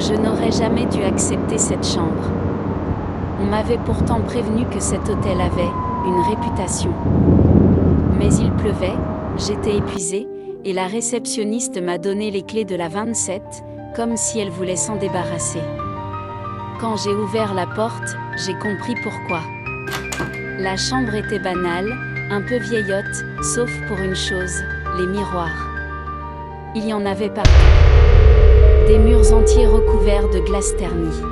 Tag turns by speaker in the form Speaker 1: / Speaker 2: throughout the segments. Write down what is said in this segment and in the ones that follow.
Speaker 1: Je n'aurais jamais dû accepter cette chambre. On m'avait pourtant prévenu que cet hôtel avait une réputation. Mais il pleuvait, j'étais épuisée, et la réceptionniste m'a donné les clés de la 27, comme si elle voulait s'en débarrasser. Quand j'ai ouvert la porte, j'ai compris pourquoi. La chambre était banale, un peu vieillotte, sauf pour une chose, les miroirs. Il y en avait partout. Des murs entiers recouverts de glace ternie.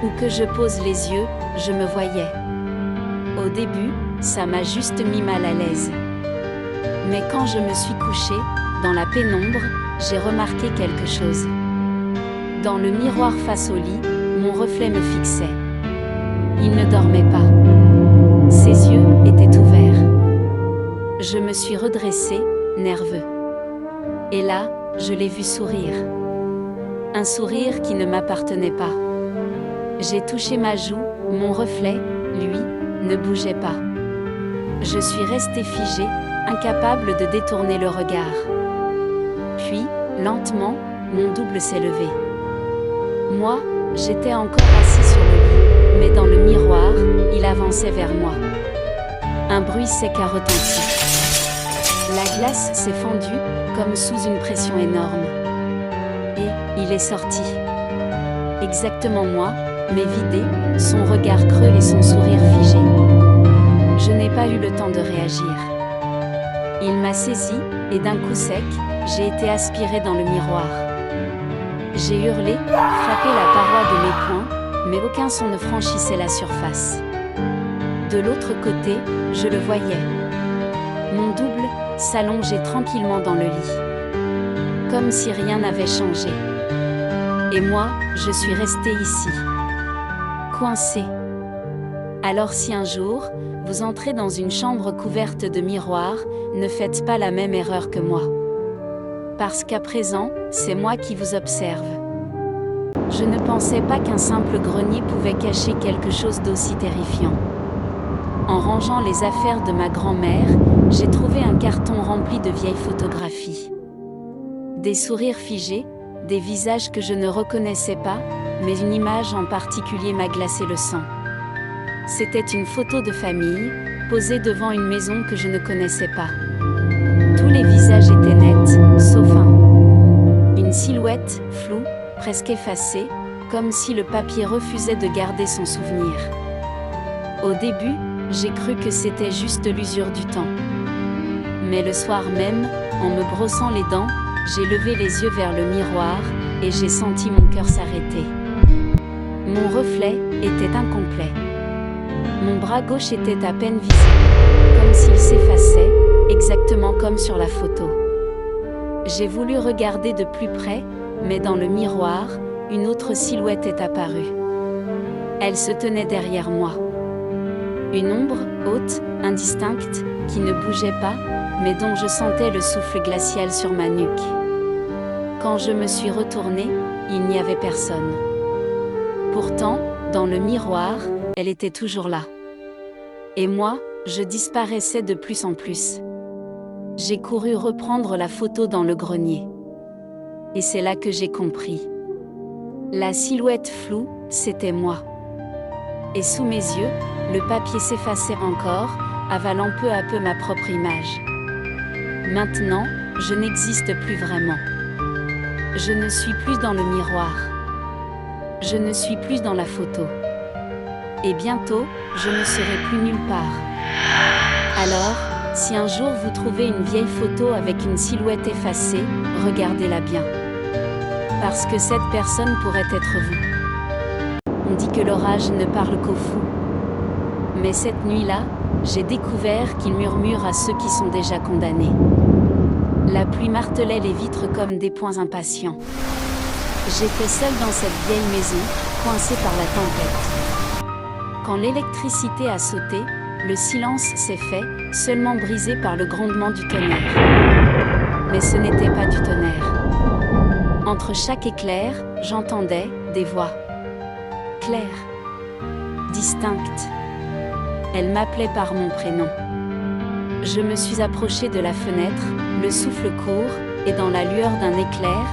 Speaker 1: Où que je pose les yeux, je me voyais. Au début, ça m'a juste mis mal à l'aise. Mais quand je me suis couchée, dans la pénombre, j'ai remarqué quelque chose. Dans le miroir face au lit, mon reflet me fixait. Il ne dormait pas. Ses yeux étaient ouverts. Je me suis redressée, nerveux. Et là, je l'ai vu sourire. Un sourire qui ne m'appartenait pas. J'ai touché ma joue, mon reflet, lui, ne bougeait pas. Je suis restée figée, incapable de détourner le regard. Puis, lentement, mon double s'est levé. Moi, j'étais encore assis sur le lit, mais dans le miroir, il avançait vers moi. Un bruit sec a retenti. La glace s'est fendue, comme sous une pression énorme. Et il est sorti. Exactement moi, mais vidé, son regard creux et son sourire figé. Je n'ai pas eu le temps de réagir. Il m'a saisi, et d'un coup sec, j'ai été aspirée dans le miroir. J'ai hurlé, frappé la paroi de mes poings, mais aucun son ne franchissait la surface. De l'autre côté, je le voyais. Mon double s'allongeait tranquillement dans le lit. Comme si rien n'avait changé. Et moi, je suis restée ici. Coincée. Alors si un jour, vous entrez dans une chambre couverte de miroirs, ne faites pas la même erreur que moi. Parce qu'à présent, c'est moi qui vous observe. Je ne pensais pas qu'un simple grenier pouvait cacher quelque chose d'aussi terrifiant. En rangeant les affaires de ma grand-mère, j'ai trouvé un carton rempli de vieilles photographies. Des sourires figés, des visages que je ne reconnaissais pas, mais une image en particulier m'a glacé le sang. C'était une photo de famille, posée devant une maison que je ne connaissais pas. Tous les visages étaient nets, sauf un. Une silhouette, floue, presque effacée, comme si le papier refusait de garder son souvenir. Au début, j'ai cru que c'était juste l'usure du temps. Mais le soir même, en me brossant les dents, j'ai levé les yeux vers le miroir, et j'ai senti mon cœur s'arrêter. Mon reflet était incomplet. Mon bras gauche était à peine visible, comme s'il s'effaçait, exactement comme sur la photo. J'ai voulu regarder de plus près, mais dans le miroir, une autre silhouette est apparue. Elle se tenait derrière moi. Une ombre, haute, indistincte, qui ne bougeait pas, mais dont je sentais le souffle glacial sur ma nuque. Quand je me suis retournée, il n'y avait personne. Pourtant, dans le miroir, elle était toujours là. Et moi, je disparaissais de plus en plus. J'ai couru reprendre la photo dans le grenier. Et c'est là que j'ai compris. La silhouette floue, c'était moi. Et sous mes yeux, le papier s'effaçait encore, avalant peu à peu ma propre image. Maintenant, je n'existe plus vraiment. Je ne suis plus dans le miroir. Je ne suis plus dans la photo. Et bientôt, je ne serai plus nulle part. Alors, si un jour vous trouvez une vieille photo avec une silhouette effacée, regardez-la bien. Parce que cette personne pourrait être vous. On dit que l'orage ne parle qu'aux fous. Mais cette nuit-là, j'ai découvert qu'il murmure à ceux qui sont déjà condamnés. La pluie martelait les vitres comme des poings impatients. J'étais seule dans cette vieille maison, coincée par la tempête. Quand l'électricité a sauté, le silence s'est fait, seulement brisé par le grondement du tonnerre. Mais ce n'était pas du tonnerre. Entre chaque éclair, j'entendais des voix. Claires. Distinctes. Elle m'appelait par mon prénom. Je me suis approchée de la fenêtre, le souffle court, et dans la lueur d'un éclair,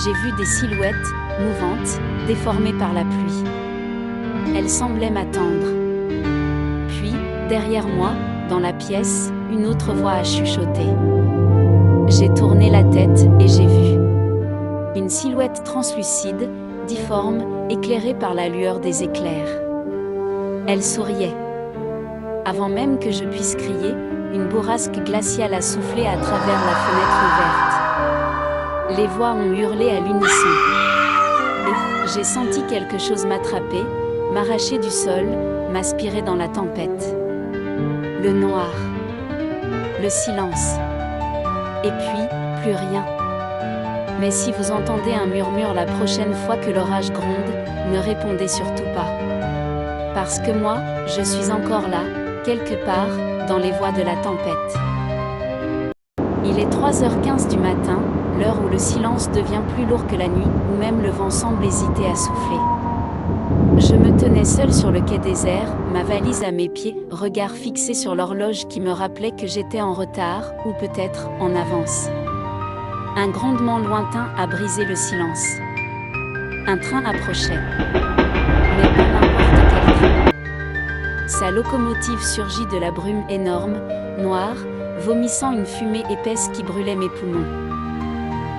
Speaker 1: j'ai vu des silhouettes, mouvante, déformée par la pluie. Elle semblait m'attendre. Puis, derrière moi, dans la pièce, une autre voix a chuchoté. J'ai tourné la tête et j'ai vu une silhouette translucide, difforme, éclairée par la lueur des éclairs. Elle souriait. Avant même que je puisse crier, une bourrasque glaciale a soufflé à travers la fenêtre ouverte. Les voix ont hurlé à l'unisson. Et j'ai senti quelque chose m'attraper, m'arracher du sol, m'aspirer dans la tempête. Le noir. Le silence. Et puis, plus rien. Mais si vous entendez un murmure la prochaine fois que l'orage gronde, ne répondez surtout pas. Parce que moi, je suis encore là, quelque part, dans les voies de la tempête. Il est 3h15 du matin, l'heure où le silence devient plus lourd que la nuit, où même le vent semble hésiter à souffler. Je me tenais seule sur le quai désert, ma valise à mes pieds, regard fixé sur l'horloge qui me rappelait que j'étais en retard, ou peut-être en avance. Un grondement lointain a brisé le silence. Un train approchait. Mais pas n'importe quel train. Sa locomotive surgit de la brume énorme, noire, vomissant une fumée épaisse qui brûlait mes poumons.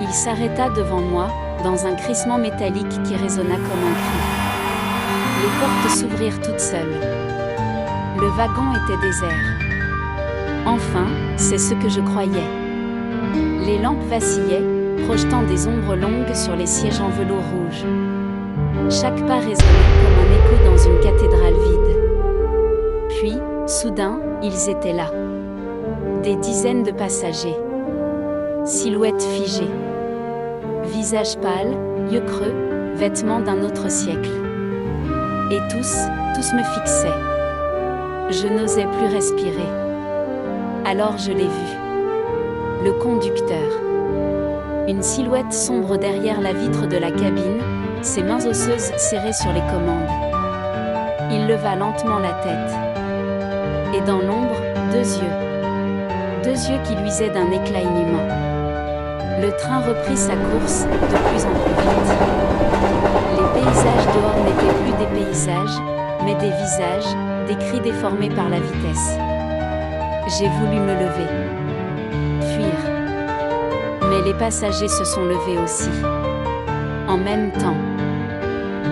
Speaker 1: Il s'arrêta devant moi, dans un crissement métallique qui résonna comme un cri. Les portes s'ouvrirent toutes seules. Le wagon était désert. Enfin, c'est ce que je croyais. Les lampes vacillaient, projetant des ombres longues sur les sièges en velours rouge. Chaque pas résonnait comme un écho dans une cathédrale vide. Puis, soudain, ils étaient là. Des dizaines de passagers. Silhouettes figées. Visages pâles, yeux creux, vêtements d'un autre siècle. Et tous me fixaient. Je n'osais plus respirer. Alors je l'ai vu. Le conducteur. Une silhouette sombre derrière la vitre de la cabine, ses mains osseuses serrées sur les commandes. Il leva lentement la tête. Et dans l'ombre, deux yeux. Deux yeux qui luisaient d'un éclat inhumain. Le train reprit sa course, de plus en plus vite. Les paysages dehors n'étaient plus des paysages, mais des visages, des cris déformés par la vitesse. J'ai voulu me lever. Fuir. Mais les passagers se sont levés aussi. En même temps.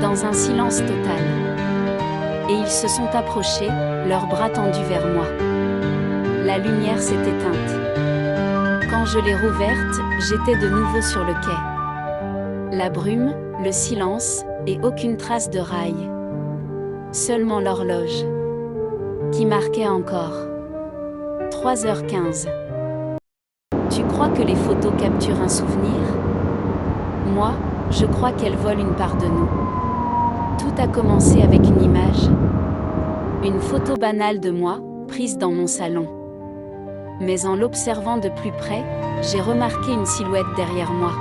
Speaker 1: Dans un silence total. Et ils se sont approchés, leurs bras tendus vers moi. La lumière s'est éteinte. Quand je l'ai rouverte, j'étais de nouveau sur le quai. La brume, le silence, et aucune trace de rail. Seulement l'horloge. Qui marquait encore. 3h15. Tu crois que les photos capturent un souvenir? Moi, je crois qu'elles volent une part de nous. Tout a commencé avec une image. Une photo banale de moi, prise dans mon salon. Mais en l'observant de plus près, j'ai remarqué une silhouette derrière moi.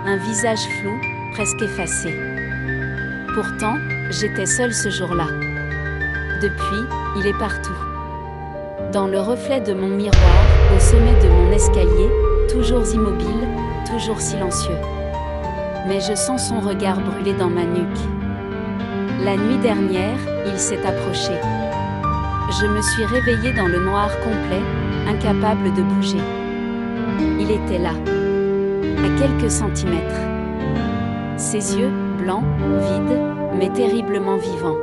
Speaker 1: Un visage flou, presque effacé. Pourtant, j'étais seule ce jour-là. Depuis, il est partout. Dans le reflet de mon miroir, au sommet de mon escalier, toujours immobile, toujours silencieux. Mais je sens son regard brûler dans ma nuque. La nuit dernière, il s'est approché. Je me suis réveillée dans le noir complet, incapable de bouger. Il était là, à quelques centimètres. Ses yeux, blancs, vides, mais terriblement vivants.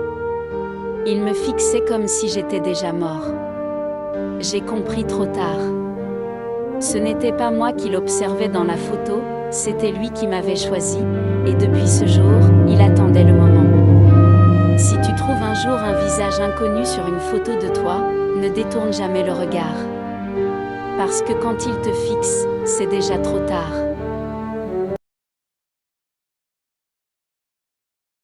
Speaker 1: Il me fixait comme si j'étais déjà mort. J'ai compris trop tard. Ce n'était pas moi qui l'observais dans la photo, c'était lui qui m'avait choisi, et depuis ce jour, il attendait le moment. Si tu trouves un jour un visage inconnu sur une photo de toi, ne détourne jamais le regard. Parce que quand il te fixe, c'est déjà trop tard.